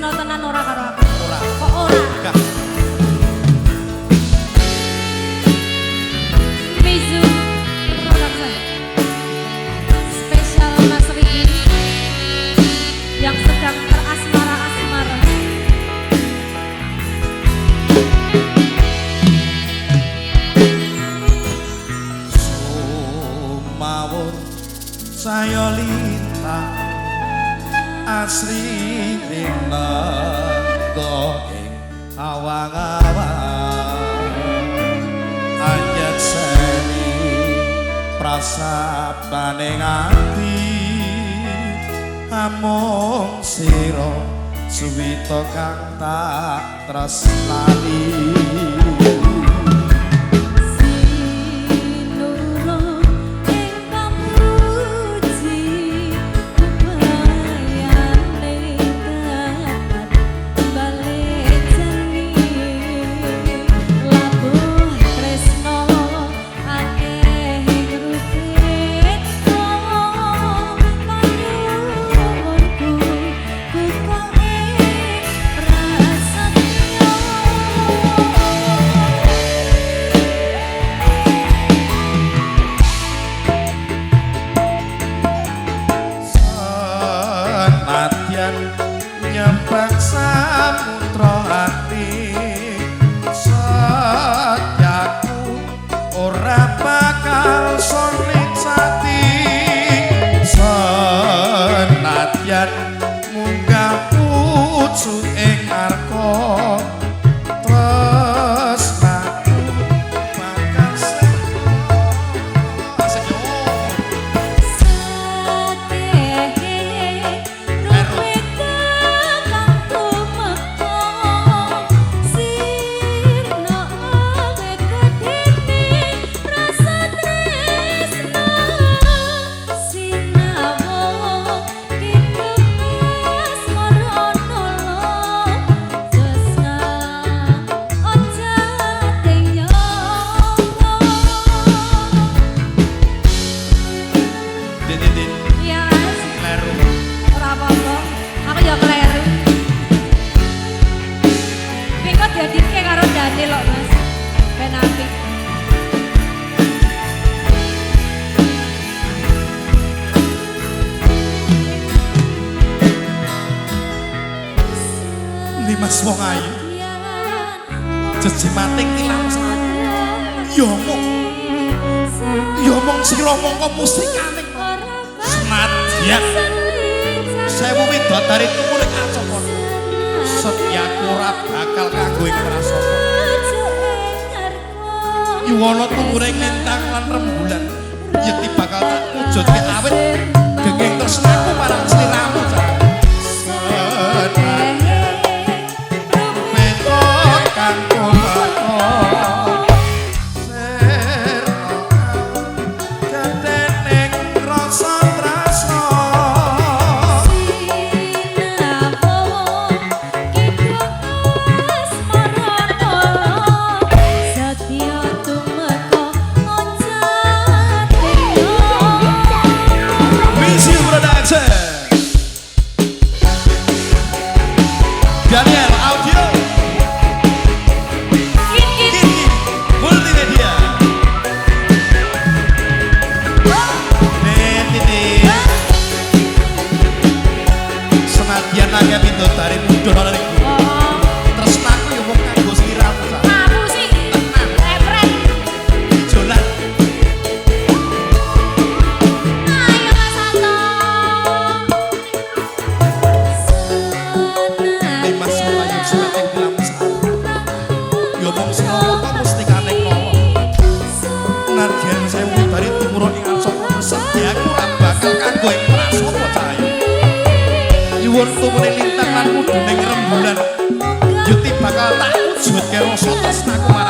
tresno tenan ora karo aku. Ora. Kok ora? Enggak. Mizu Production. Spesial Mas Riin yang sedang terasmara-asmara. Sumawur saya lintang asri nenggo ing awang-awang anyet seni prasabane ati amung sira suwita kang tak tresnani. Nyembah samutra ati setiaku ora bakal sulit sati senadyan munggah pucuk ing arka tresnaku bakal Mas wong ayu jejimating tilam saat ya mong sira mongko musikaning senadyan sewu widodari tumurip kacokon setyaku ora bakal kanggo ing prasapa yuwana tumuring lintang lan rembulan yekti bakal tak wujudke awit genging tresnaku marang sliramu Daniel Audio Multimedia senadyan akeh pindodari mudhun ana niku tresnaku yo mung kanggo sliramu aku sih epret ijolan ayo Mas Anto Mas Melayu suweting tilam yo mong sira mustikane nadyan sewu dari timur ing sapa setiaku ora bakal kanggo ing prasapa cahya nyuwun tumune lintang lan mudhuning rembulan yuti bakal tak wujudke rasa tresnaku